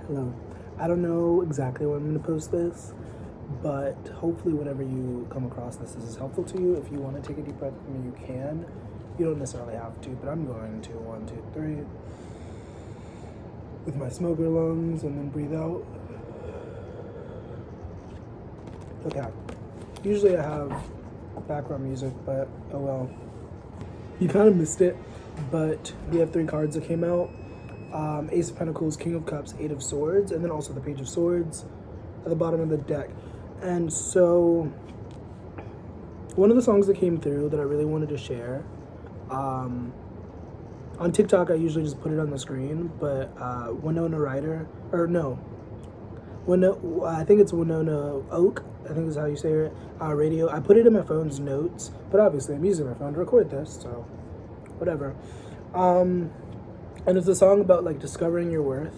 Hello. I don't know exactly when I'm going to post this, but hopefully whenever you come across this is helpful to you. If you want to take a deep breath with me, you can. You don't necessarily have to, but I'm going to. 1, 2, 3. With my smoker lungs, and then breathe out. Okay. Usually I have background music, but oh well. You kind of missed it, but we have 3 cards that came out. Ace of Pentacles, King of Cups, Eight of Swords, and then also the Page of Swords at the bottom of the deck. And so, one of the songs that came through that I really wanted to share, on TikTok I usually just put it on the screen, but Winona Ryder, or no, I think it's Winona Oak, I think is how you say it, radio. I put it in my phone's notes, but obviously I'm using my phone to record this, so whatever. And it's a song about like discovering your worth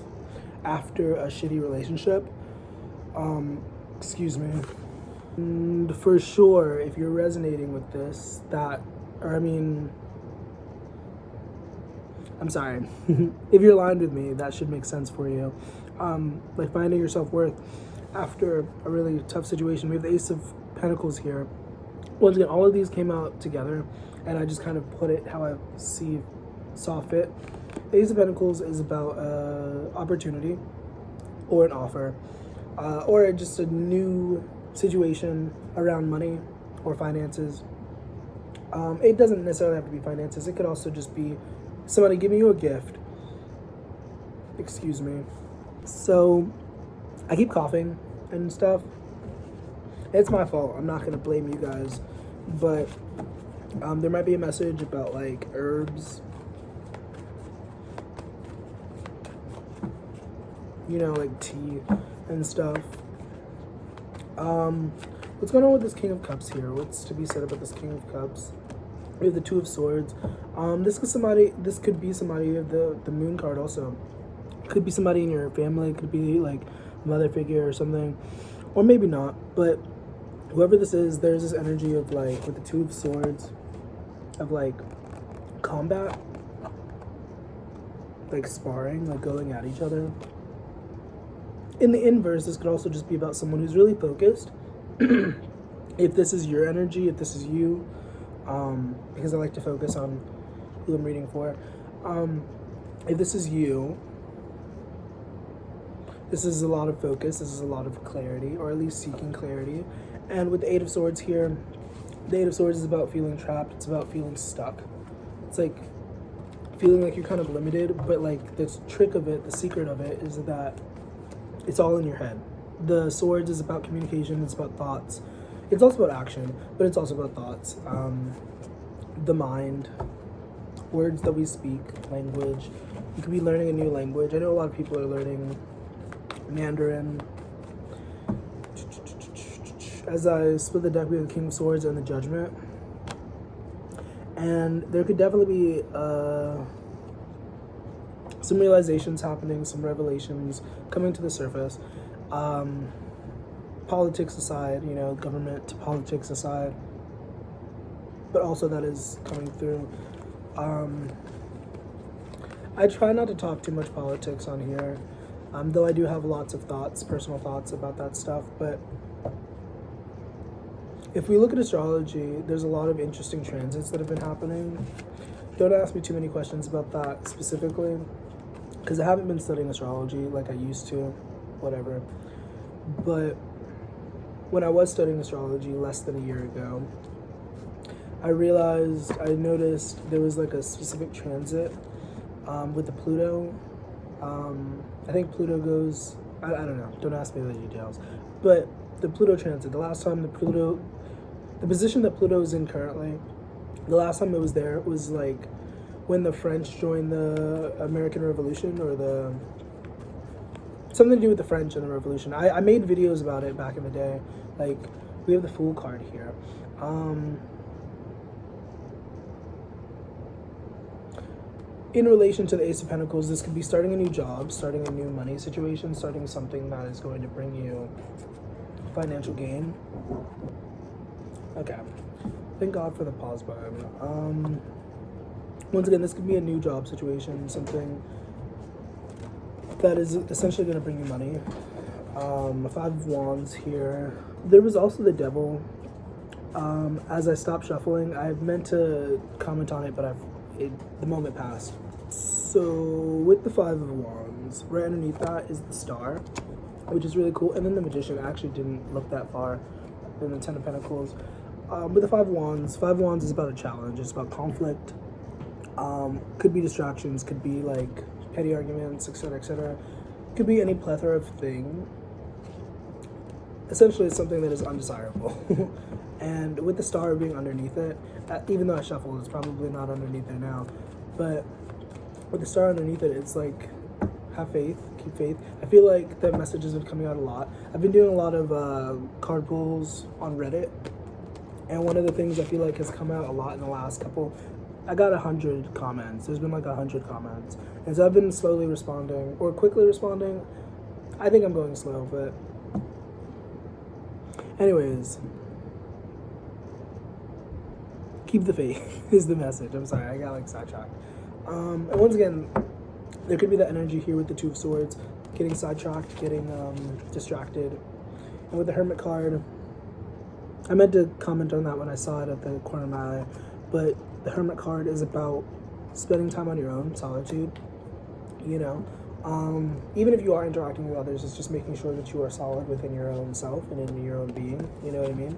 after a shitty relationship. Excuse me. And for sure, if you're resonating with this, I'm sorry. If you're aligned with me, that should make sense for you. Like finding your self-worth after a really tough situation. We have the Ace of Pentacles here. Once again, all of these came out together, and I just kind of put it how I saw fit. Ace of Pentacles is about opportunity or an offer or just a new situation around money or finances. It doesn't necessarily have to be finances. It could also just be somebody giving you a gift. Excuse me. So I keep coughing and stuff. It's my fault. I'm not going to blame you guys. But there might be a message about like herbs. You know, like tea and stuff. What's going on with this King of Cups here? What's to be said about this King of Cups? We have the Two of Swords. This could be somebody of the Moon card also. Could be somebody in your family. Could be like a mother figure or something, or maybe not. But whoever this is, there's this energy of like with the Two of Swords, of like combat, like sparring, like going at each other. In the inverse, this could also just be about someone who's really focused. If this is your energy, if this is you, because I like to focus on who I'm reading for. If this is you, this is a lot of focus, this is a lot of clarity, or at least seeking clarity. And with the Eight of Swords here, the Eight of Swords is about feeling trapped, it's about feeling stuck. It's like feeling like you're kind of limited, but like the trick of it, the secret of it, is that it's all in your head. The Swords is about communication, it's about thoughts. It's also about action, but it's also about thoughts. The mind, words that we speak, language. You could be learning a new language. I know a lot of people are learning Mandarin. As I split the deck, we have the King of Swords and the Judgment. And there could definitely be some realizations happening, some revelations coming to the surface. Politics aside, you know, government to politics aside, but also that is coming through. I try not to talk too much politics on here, though I do have lots of thoughts, personal thoughts about that stuff. But if we look at astrology, there's a lot of interesting transits that have been happening. Don't ask me too many questions about that specifically, because I haven't been studying astrology like I used to, whatever. But when I was studying astrology less than a year ago, I noticed there was like a specific transit with the Pluto. I think Pluto goes, I don't know, don't ask me the details. But the Pluto transit, the last time the position that Pluto is in currently, the last time it was there was like when the French joined the American Revolution, or something to do with the French and the Revolution. I made videos about it back in the day. Like, we have the Fool card here. In relation to the Ace of Pentacles, this could be starting a new job, starting a new money situation, starting something that is going to bring you financial gain. Okay. Thank God for the pause button. Once again, this could be a new job situation, something that is essentially going to bring you money. A Five of Wands here. There was also the Devil. As I stopped shuffling, I meant to comment on it, but the moment passed. So with the Five of Wands, right underneath that is the Star, which is really cool. And then the Magician. I actually didn't look that far. And the Ten of Pentacles. With the Five of Wands is about a challenge. It's about conflict. Could be distractions. Could be like petty arguments, etc., etc. Could be any plethora of thing. Essentially, it's something that is undesirable. And with the Star being underneath it, even though I shuffled, it's probably not underneath there now. But with the Star underneath it, it's like, have faith, keep faith. I feel like the message has been coming out a lot. I've been doing a lot of card pulls on Reddit. And one of the things I feel like has come out a lot in the last couple, I got 100 comments. There's been like 100 comments. And so I've been slowly responding, or quickly responding. I think I'm going slow, but anyways, keep the faith is the message. I'm sorry, I got like sidetracked. And once again, there could be that energy here with the Two of Swords, getting sidetracked, getting distracted. And with the Hermit card, I meant to comment on that when I saw it at the corner of my eye, but the Hermit card is about spending time on your own, solitude, you know. Even if you are interacting with others, it's just making sure that you are solid within your own self and in your own being, you know what I mean?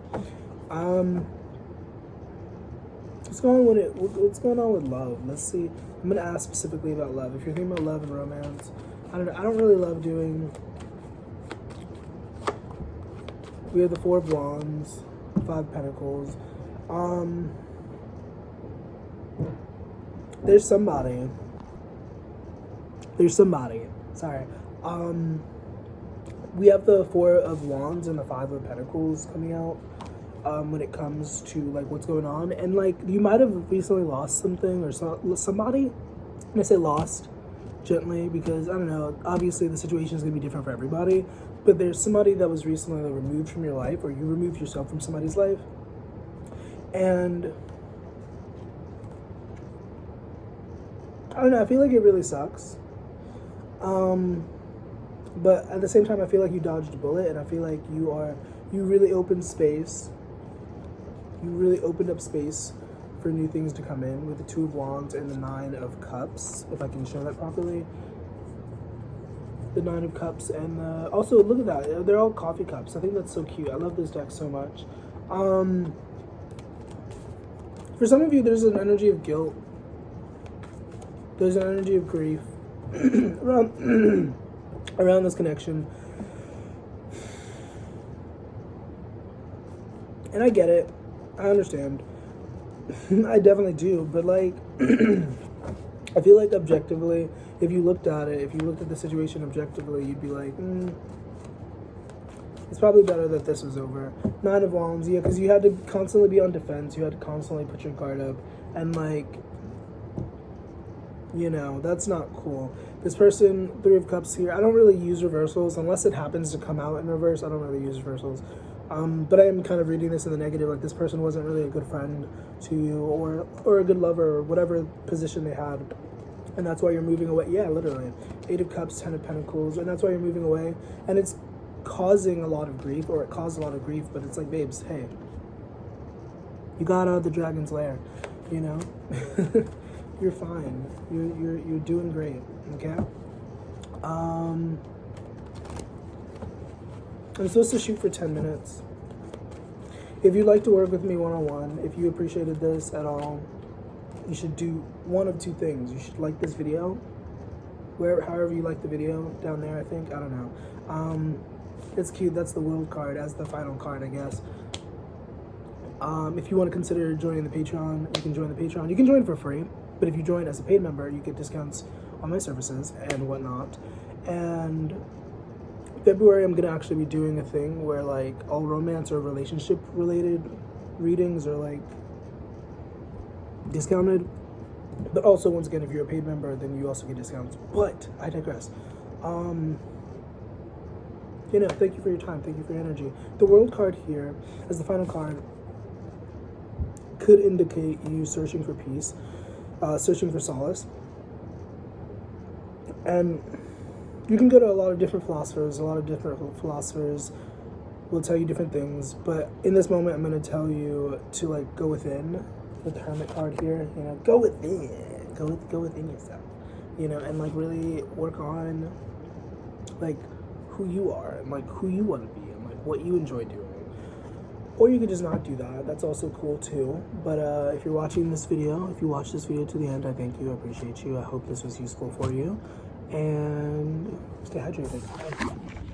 What's going on with love? Let's see. I'm gonna ask specifically about love. If you're thinking about love and romance, I don't really love doing. We have the Four of Wands, Five of Pentacles. There's somebody. Sorry. We have the Four of Wands and the Five of Pentacles coming out. When it comes to like what's going on, and like you might have recently lost something or somebody. And I say lost gently because I don't know. Obviously, the situation is gonna be different for everybody, but there's somebody that was recently removed from your life, or you removed yourself from somebody's life, and I don't know. I feel like it really sucks. But at the same time, I feel like you dodged a bullet, and I feel like you really opened space. You really opened up space for new things to come in with the Two of Wands and the Nine of Cups, if I can show that properly. The Nine of Cups and also look at that. They're all coffee cups. I think that's so cute. I love this deck so much. For some of you, there's an energy of guilt. There's an energy of grief around this connection. And I get it. I understand. I definitely do. But like, I feel like objectively, if you looked at the situation objectively, you'd be like, it's probably better that this was over. Nine of Wands, yeah, because you had to constantly be on defense. You had to constantly put your guard up. And like, you know, that's not cool. This person, Three of Cups here, I don't really use reversals. Unless it happens to come out in reverse, I don't really use reversals. But I am kind of reading this in the negative, like this person wasn't really a good friend to you or a good lover or whatever position they had. And that's why you're moving away. Yeah, literally. Eight of Cups, Ten of Pentacles, and that's why you're moving away. And it's causing a lot of grief, or it caused a lot of grief, but it's like, babes, hey, you got out of the dragon's lair, you know? You're fine. You're doing great, okay? I'm supposed to shoot for 10 minutes. If you'd like to work with me one-on-one, if you appreciated this at all, you should do one of two things. You should like this video, however you like the video, down there, I think. I don't know. It's cute. That's the World card as the final card, I guess. If you want to consider joining the Patreon, you can join the Patreon. You can join for free, but if you join as a paid member, you get discounts on my services and whatnot. And February, I'm gonna actually be doing a thing where like all romance or relationship related readings are like discounted. But also, once again, if you're a paid member, then you also get discounts. But I digress. You know, thank you for your time. Thank you for your energy. The World card here, as the final card, could indicate you searching for peace, searching for solace. And you can go to a lot of different philosophers. A lot of different philosophers will tell you different things, but in this moment, I'm going to tell you to like go within with the Hermit card here. You know, go within, go within yourself. You know, and like really work on like who you are and like who you want to be and like what you enjoy doing. Or you could just not do that. That's also cool too. But if you're watching this video, if you watch this video to the end, I thank you. I appreciate you. I hope this was useful for you. And stay hydrated.